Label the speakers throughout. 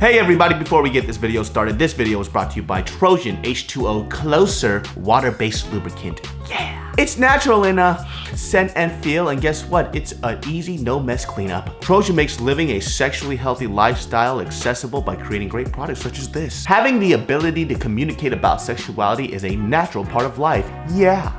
Speaker 1: Hey everybody, before we get this video started, this video is brought to you by Trojan H2O Closer water-based lubricant. Yeah! It's natural in scent and feel, and guess what? It's an easy, no-mess cleanup. Trojan makes living a sexually healthy lifestyle accessible by creating great products such as this. Having the ability to communicate about sexuality is a natural part of life. Yeah!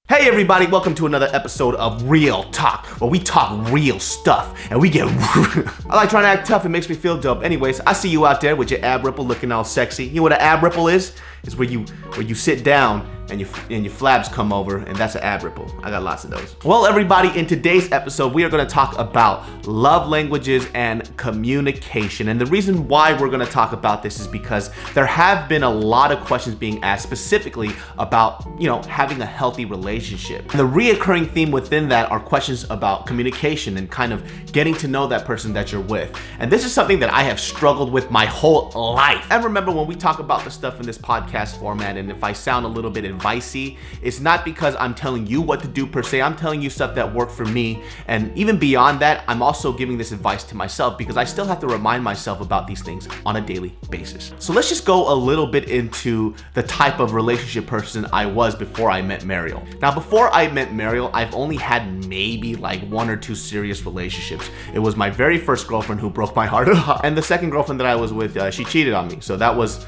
Speaker 1: Hey everybody, welcome to another episode of Real Talk, where we talk real stuff and we get I like trying to act tough, it makes me feel dope. Anyways, I see you out there with your ab ripple looking all sexy. You know what an ab ripple is? It's where you sit down and your flabs come over, and that's an ab ripple. I got lots of those. Well, everybody, in today's episode, we are gonna talk about love languages and communication. And the reason why we're gonna talk about this is because there have been a lot of questions being asked specifically about, having a healthy relationship. And the reoccurring theme within that are questions about communication and kind of getting to know that person that you're with. And this is something that I have struggled with my whole life. And remember, when we talk about the stuff in this podcast format, and if I sound a little bit advicey, it's not because I'm telling you what to do per se. I'm telling you stuff that worked for me, and even beyond that, I'm also giving this advice to myself because I still have to remind myself about these things on a daily basis. So let's just go a little bit into the type of relationship person I was before I met Mariel. Now, before I met Mariel, I've only had maybe like 1 or 2 serious relationships. It was my very first girlfriend who broke my heart, and the second girlfriend that I was with, she cheated on me. So that was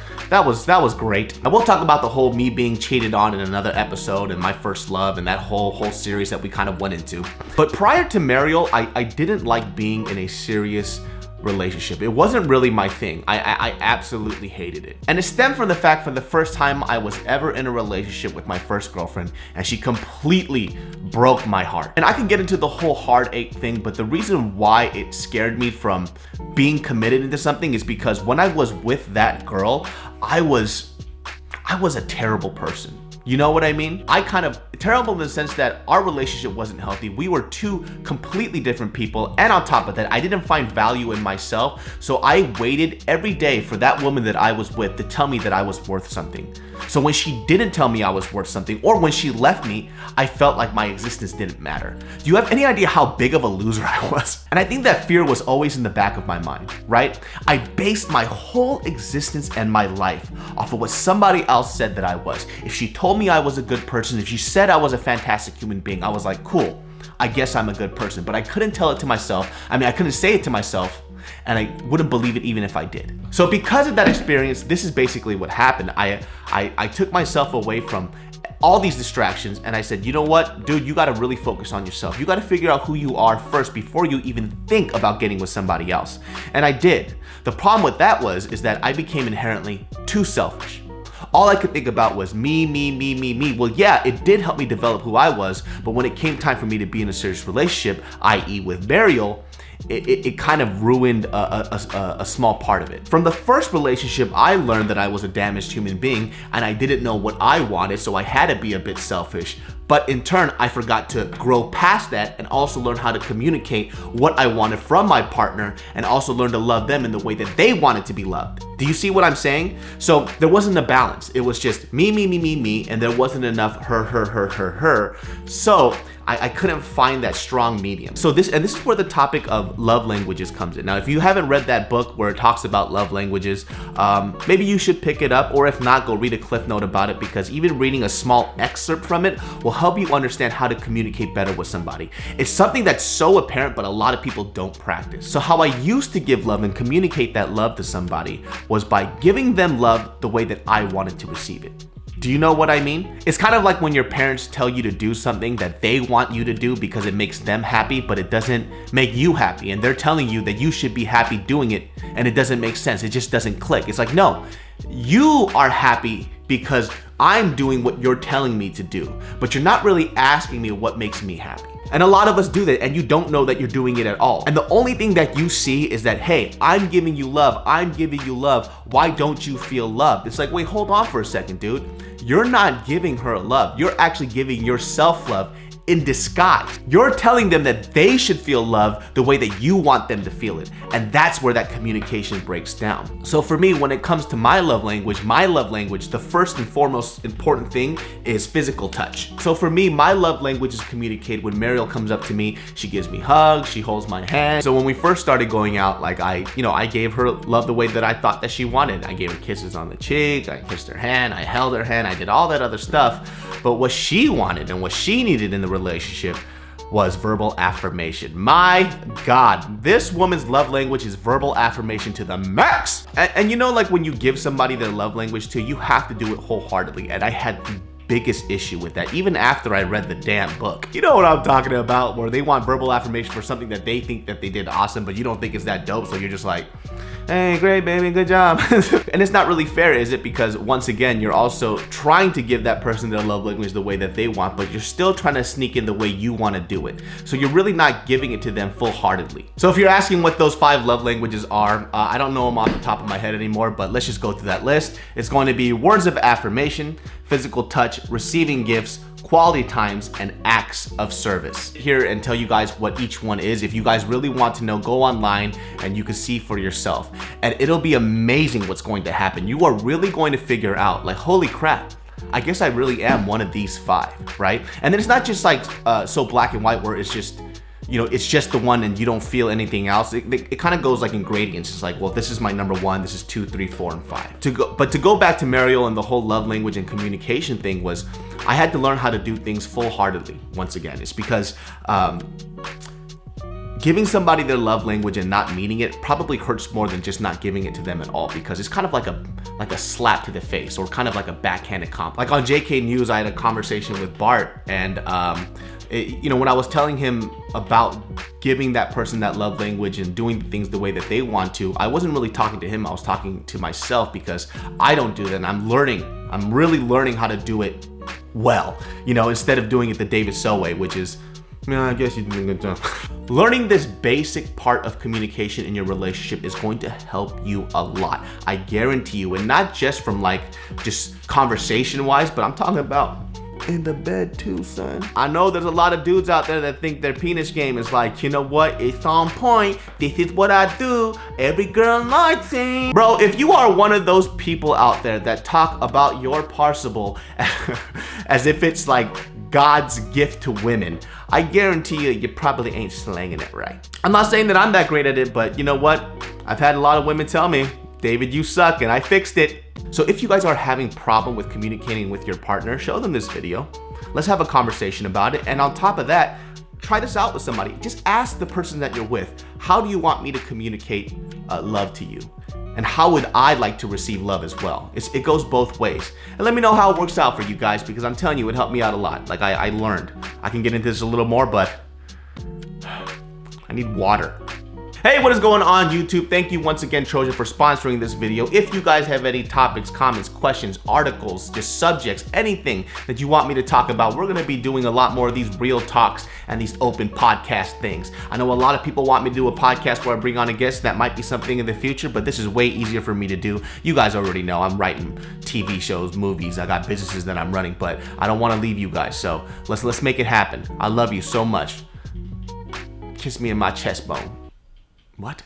Speaker 1: great. I will talk about the whole me being cheated on in another episode, and my first love, and that whole series that we kind of went into. But prior to Mariel, I didn't like being in a serious relationship. It wasn't really my thing. I absolutely hated it. And it stemmed from the fact, for the first time I was ever in a relationship with my first girlfriend, and she completely broke my heart. And I can get into the whole heartache thing, but the reason why it scared me from being committed into something is because when I was with that girl, I was a terrible person. You know what I mean? Terrible in the sense that our relationship wasn't healthy. We were 2 completely different people. And on top of that, I didn't find value in myself. So I waited every day for that woman that I was with to tell me that I was worth something. So when she didn't tell me I was worth something, or when she left me, I felt like my existence didn't matter. Do you have any idea how big of a loser I was? And I think that fear was always in the back of my mind, right? I based my whole existence and my life off of what somebody else said that I was. If she told me I was a good person, if she said I was a fantastic human being, I was like, cool, I guess I'm a good person. But I couldn't tell it to myself. I couldn't say it to myself, and I wouldn't believe it even if I did. So because of that experience, this is basically what happened. I took myself away from all these distractions, and I said, you know what, dude, you gotta really focus on yourself. You gotta figure out who you are first before you even think about getting with somebody else. And I did. The problem with that is that I became inherently too selfish. All I could think about was me. Well, yeah, it did help me develop who I was, but when it came time for me to be in a serious relationship, i.e. with Mariel, it kind of ruined a small part of it. From the first relationship, I learned that I was a damaged human being, and I didn't know what I wanted, so I had to be a bit selfish. But in turn, I forgot to grow past that and also learn how to communicate what I wanted from my partner, and also learn to love them in the way that they wanted to be loved. Do you see what I'm saying? So there wasn't a balance. It was just me, and there wasn't enough her. So I couldn't find that strong medium. So this is where the topic of love languages comes in. Now, if you haven't read that book where it talks about love languages, maybe you should pick it up, or if not, go read a cliff note about it, because even reading a small excerpt from it will help you understand how to communicate better with somebody. It's something that's so apparent, but a lot of people don't practice. So how I used to give love and communicate that love to somebody was by giving them love the way that I wanted to receive it. Do you know what I mean? It's kind of like when your parents tell you to do something that they want you to do because it makes them happy, but it doesn't make you happy. And they're telling you that you should be happy doing it, and it doesn't make sense. It just doesn't click. It's like, no, you are happy because I'm doing what you're telling me to do, but you're not really asking me what makes me happy. And a lot of us do that, and you don't know that you're doing it at all. And the only thing that you see is that, hey, I'm giving you love. Why don't you feel loved? It's like, wait, hold on for a second, dude. You're not giving her love. You're actually giving yourself love in disguise. You're telling them that they should feel love the way that you want them to feel it. And that's where that communication breaks down. So for me, when it comes to my love language, the first and foremost important thing is physical touch. So for me, my love language is communicated when Mariel comes up to me, she gives me hugs, she holds my hand. So when we first started going out, like I gave her love the way that I thought that she wanted. I gave her kisses on the cheek, I kissed her hand, I held her hand, I did all that other stuff. But what she wanted and what she needed in the relationship was verbal affirmation. My God, this woman's love language is verbal affirmation to the max. And you know, like when you give somebody their love language to, you have to do it wholeheartedly. And I had the biggest issue with that, even after I read the damn book. You know what I'm talking about, where they want verbal affirmation for something that they think that they did awesome, but you don't think it's that dope, so you're just like, hey, great, baby, good job. And it's not really fair, is it? Because once again, you're also trying to give that person their love language the way that they want, but you're still trying to sneak in the way you want to do it. So you're really not giving it to them full-heartedly. So if you're asking what those 5 love languages are, I don't know them off the top of my head anymore, but let's just go through that list. It's going to be words of affirmation, physical touch, receiving gifts, quality times, and acts of service. Here and tell you guys what each one is. If you guys really want to know, go online and you can see for yourself. And it'll be amazing what's going to happen. You are really going to figure out, like, holy crap, I guess I really am one of these 5, right? And then it's not just like so black and white where it's just, you know, it's just the one and you don't feel anything else. It kind of goes like in gradients. It's like, well, this is my number 1, this is 2, 3, 4, and 5. But to go back to Mariel and the whole love language and communication thing was, I had to learn how to do things full-heartedly. Once again, it's because giving somebody their love language and not meaning it probably hurts more than just not giving it to them at all, because it's kind of like a slap to the face, or kind of like a backhanded compliment. Like on JK News, I had a conversation with Bart, and you know, when I was telling him about giving that person that love language and doing things the way that they want to, I wasn't really talking to him, I was talking to myself, because I don't do that, and I'm really learning how to do it well, you know, instead of doing it the David So way, which is, yeah, I guess you did a good job. Learning this basic part of communication in your relationship is going to help you a lot, I guarantee you. And not just from like just conversation wise, but I'm talking about in the bed too, son. I know there's a lot of dudes out there that think their penis game is like, you know what, it's on point, this is what I do, every girl likes it. Bro, if you are one of those people out there that talk about your parsible as if it's like God's gift to women, I guarantee you probably ain't slanging it right. I'm not saying that I'm that great at it, but you know what, I've had a lot of women tell me, David, you suck, and I fixed it. So if you guys are having problem with communicating with your partner, show them this video. Let's have a conversation about it. And on top of that, try this out with somebody. Just ask the person that you're with, how do you want me to communicate love to you? And how would I like to receive love as well? It goes both ways. And let me know how it works out for you guys, because I'm telling you, it helped me out a lot. Like I learned. I can get into this a little more, but I need water. Hey, what is going on, YouTube? Thank you once again, Trojan, for sponsoring this video. If you guys have any topics, comments, questions, articles, just subjects, anything that you want me to talk about, we're gonna be doing a lot more of these real talks and these open podcast things. I know a lot of people want me to do a podcast where I bring on a guest. That might be something in the future, but this is way easier for me to do. You guys already know I'm writing TV shows, movies, I got businesses that I'm running, but I don't wanna leave you guys, so let's make it happen. I love you so much. Kiss me in my chest bone. What?